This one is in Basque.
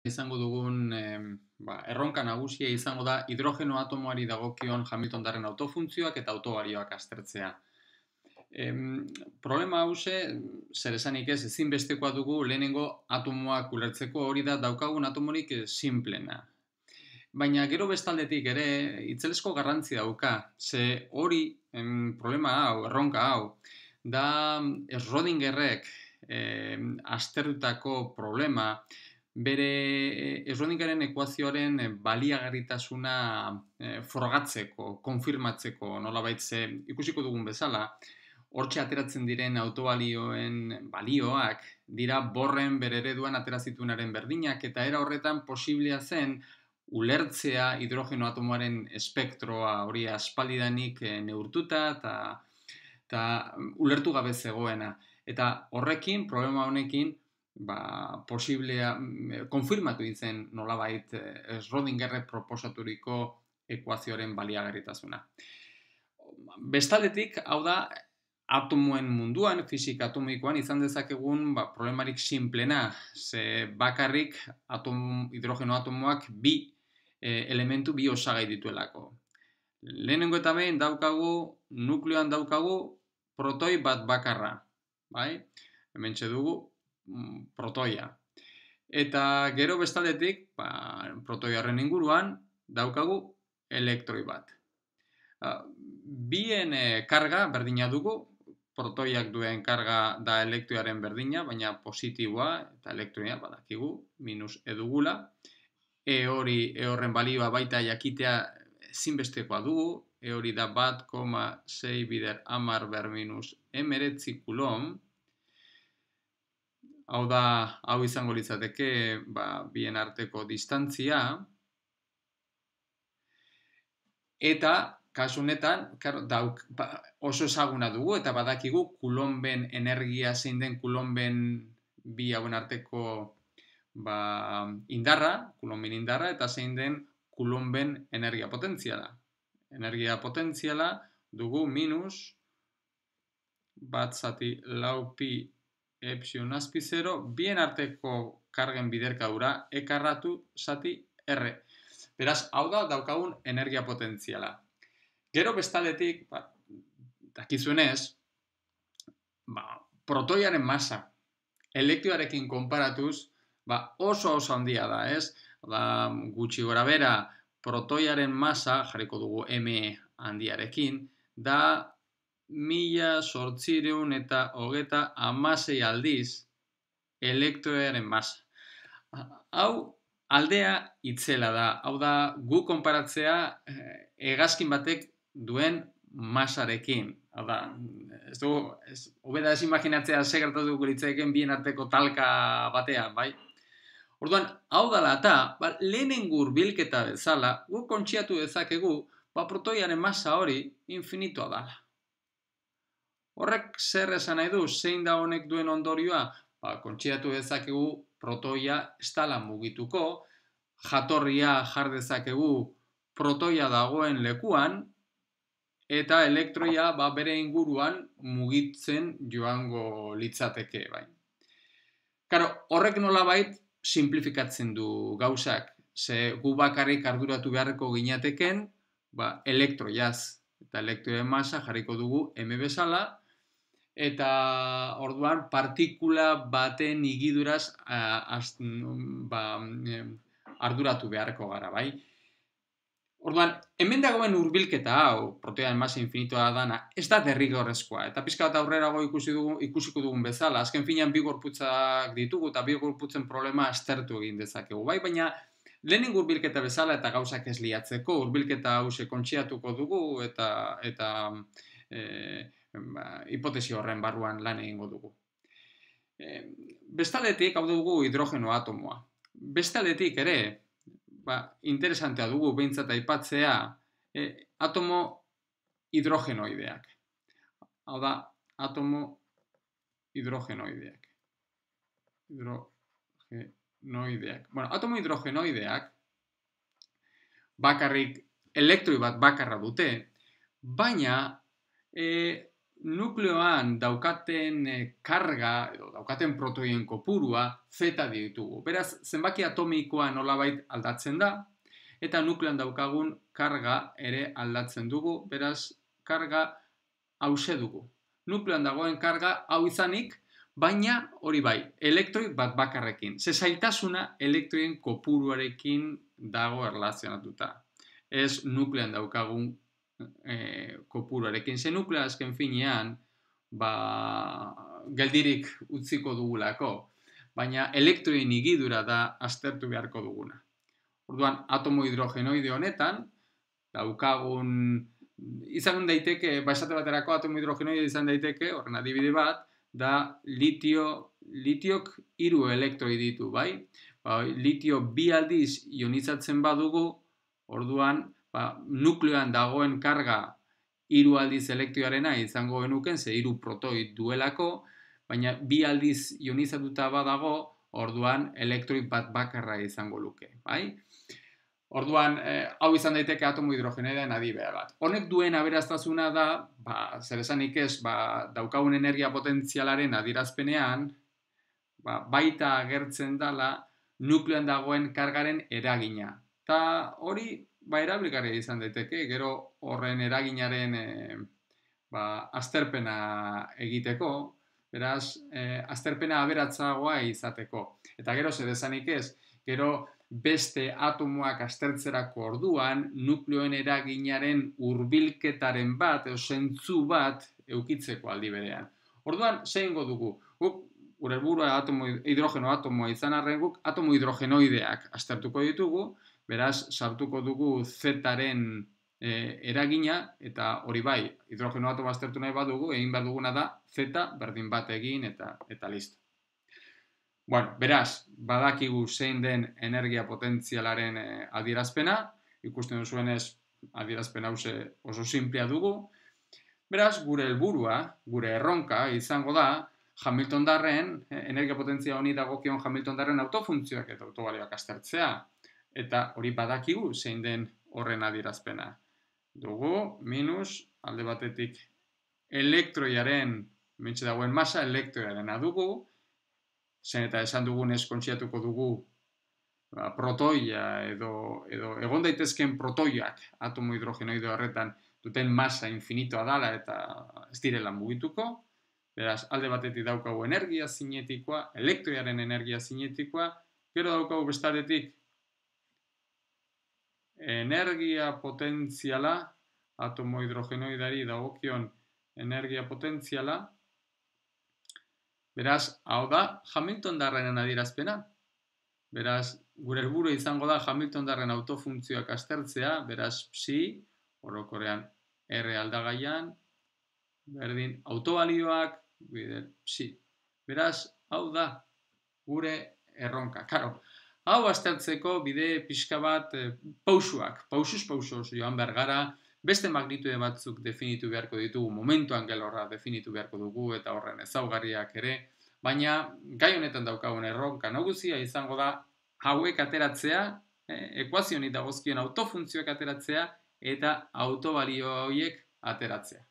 Izango dugun erronka nagusia izango da hidrogeno atomoari dagokion Hamilton-Darren autofuntzioak eta autobarioak aztertzea. Problema hause, zer esanik ez, ezinbestekoa dugu lehenengo atomoak ulertzeko, hori da daukagun atomorik simplena. Baina gero bestaldetik ere, itzelesko garrantzi dauka, ze hori problema hau, erronka hau, da Schrödingerrek aztertutako problema, bere Schrödingeren ekuazioaren baliagarritasuna frogatzeko, konfirmatzeko, nolabait ze ikusiko dugun bezala, hortxe ateratzen diren autobalioen balioak dira Bohrren bere ereduan atera zituenaren berdinak, eta era horretan posiblea zen ulertzea hidrogeno atomoaren espektroa hori aspaldidanik neurtuta eta ulertu gabe zegoena. Eta horrekin, problema honekin, posiblea, konfirmatu ditzen nolabait Schrödingerrek proposaturiko ekuazioaren baliagarritasuna. Bestaldetik, hau da, atomoen munduan, fisika atomikoan, izan dezakegun problemarik simplena, ze bakarrik hidrogeno atomoak bi elementu, bi osagai dituelako. Lehenengo eta behin daukagu, nukleoan daukagu, protoi bat bakarra. Hementxe dugu, protoia. Eta gero bestaldetik, protoiaren inguruan, daukagu elektroi bat. Bien karga berdina dugu, protoiak duen karga da elektroiaren berdina, baina positiboa eta elektroia badakigu, minus E dugula. E horren balioa baita jakitea ezinbestekoa dugu, E hori da 1,6 bider 10 ber minus 19 kulom. Hau da, hau izango litzateke bien arteko distantzia. Eta, kasu honetan, oso ezaguna dugu eta badakigu kulomben energia zein den kulomben bi hauen arteko indarra, kulomben indarra, eta zein den kulomben energia potentziala. Energia potentziala dugu minus 1/4 pi epsilon azpi 0, bien arteko kargen biderkadura ekarratu zati R. Beraz, hau da daukagun energia potentziala. Gero bestaldetik, dakizuenez, protoiaren masa elektroarekin konparatuz oso handia da, ez? Gutxi gora bera, protoiaren masa, jarriko dugu M handiarekin, da 1836 aldiz elektroaren masa. Hau aldea itzela da, hau da gu konparatzea hegazkin batek duen masarekin. Hau da, hobeda ez imaginatzea ze gertatuko litzakeen bien arteko talka batean, bai? Orduan, hau dela eta, lehenengo hurbilketa bezala, gu kontziatu dezakegu, protoiaren masa hori infinitoa dela. Horrek zer esan nahi du, zein da honek duen ondorioa? Kontziatu dezakegu protoia ez dela mugituko, jatorria jar dezakegu protoia dagoen lekuan, eta elektroia bere inguruan mugitzen joango litzateke. Horrek nolabait simplifikatzen du gauzak, ze gu bakarrik arduratu beharreko ginateken elektroiaz, eta elektroien masa jarriko dugu M bezala, eta orduan partikula baten higiduraz arduratu beharko gara, bai? Orduan, hemen dagoen hurbilketa hau, protoiaren masa infinitoa dana, ez da derrigorrezkoa, eta pixka bat aurrerago ikusiko dugun bezala, azken finean bi gorputzak ditugu, eta bi gorputzen problema aztertu egin dezakegu, bai? Baina, lehenengo hurbilketa bezala eta gauzak ez liatzeko, hurbilketa hause kontziatuko dugu, eta hipotesi horren barruan lan egingo dugu. Bestaldetik, hau dugu hidrogeno atomoa. Bestaldetik ere, interesantea dugu behintzat aipatzea, atomo hidrogenoideak. Hau da, atomo hidrogenoideak. Atomo hidrogenoideak bakarrik elektroi bat bakarra dute, baina nukleoan daukaten karga, edo daukaten protoien kopurua, zeta ditugu. Beraz, zenbaki atomikoa nolabait aldatzen da, eta nukleoan daukagun karga ere aldatzen dugu, beraz, karga hause dugu. Nukleoan dagoen karga hau izanik, baina hori bai, elektroi bat bakarrekin. Ze zailtasuna elektroien kopuruarekin dago erlazionatuta. Ez nukleoan daukagun kopuruarekin. Ze nuklea azken finean, geldirik utziko dugulako, baina elektroien igidura da aztertu beharko duguna. Orduan, atomo hidrogenoide honetan, daukagun, izan daiteke, esate baterako atomo hidrogenoide izan daiteke, horren adibide bat, da litiok 3 elektroi ditu, bai? Litio 2 aldiz ionizatzen badugu, orduan, nukleoan dagoen karga 3 aldiz elektrioarena izango genuken, ze 3 protoi duelako, baina 2 aldiz ionizatuta badago, orduan elektroi bat bakarra izango luke, bai? Orduan, hau izan daiteke atomo hidrogenoideen adibide bat. Honek duen aberastasuna da, zer esanik ez, daukagun energia potentzialaren adierazpenean, baita agertzen dela nukleoan dagoen kargaren eragina. Eta hori, erabilgarria izan daiteke, gero horren eraginaren azterpena egiteko, beraz, azterpena aberatsagoa izateko. Eta gero, zer esanik ez, gero beste atomoak aztertzerako orduan, nukleoen eraginaren hurbilketaren bat, edo zentzu bat, eukitzeko aldi berean. Orduan, zein dugu? Gure helburua hidrogeno atomoa izan arren guk, atomo hidrogenoideak aztertuko ditugu, beraz, sartuko dugu zetaren eragina, eta hori bai, hidrogeno atomoa aztertu nahi badugu, egin behar duguna da, zeta berdin bat egin, eta listo. Bueno, beraz, badakigu zein den energia potentzialaren adierazpena, ikusten duzuenez adierazpen hause oso simplea dugu. Beraz, gure helburua, gure erronka izango da, Hamilton-Darren, energia potentzia honi dagokion Hamilton-Darren autofuntzioak eta autobalioak aztertzea. Eta hori badakigu zein den horren adierazpena. Dugu, minus, alde batetik elektroiaren, mentxe dagoen masa, elektroiarena dugu, zen eta esan dugunez kontziatuko dugu protoia edo egon daitezken protoiak atomo hidrogenoide horretan duten masa infinitoa dala eta ez direla mugituko. Beraz, alde batetik daukagu energia zinetikoa, elektroiaren energia zinetikoa, gero daukagu bestaretik energia potentziala, atomo hidrogenoidari dagokion energia potentziala. Beraz, hau da Hamilton-Darrenen adierazpena. Beraz, gure helburu izango da Hamilton-Darren autofuntzioak aztertzea, beraz, psi, orokorrean R aldagaian, berdin, autobalioak, psi. Beraz, hau da gure erronka. Karo, hau aztertzeko bide pixka bat pausuz joan behar gara, beste magnitude batzuk definitu beharko ditugu, momentu angelorra definitu beharko dugu eta horren ezaugarriak ere, baina gai honetan daukagun erronka nagusia izango da hauek ateratzea, ekuazionik dagozkion autofuntzioak ateratzea eta autobalio horiek ateratzea.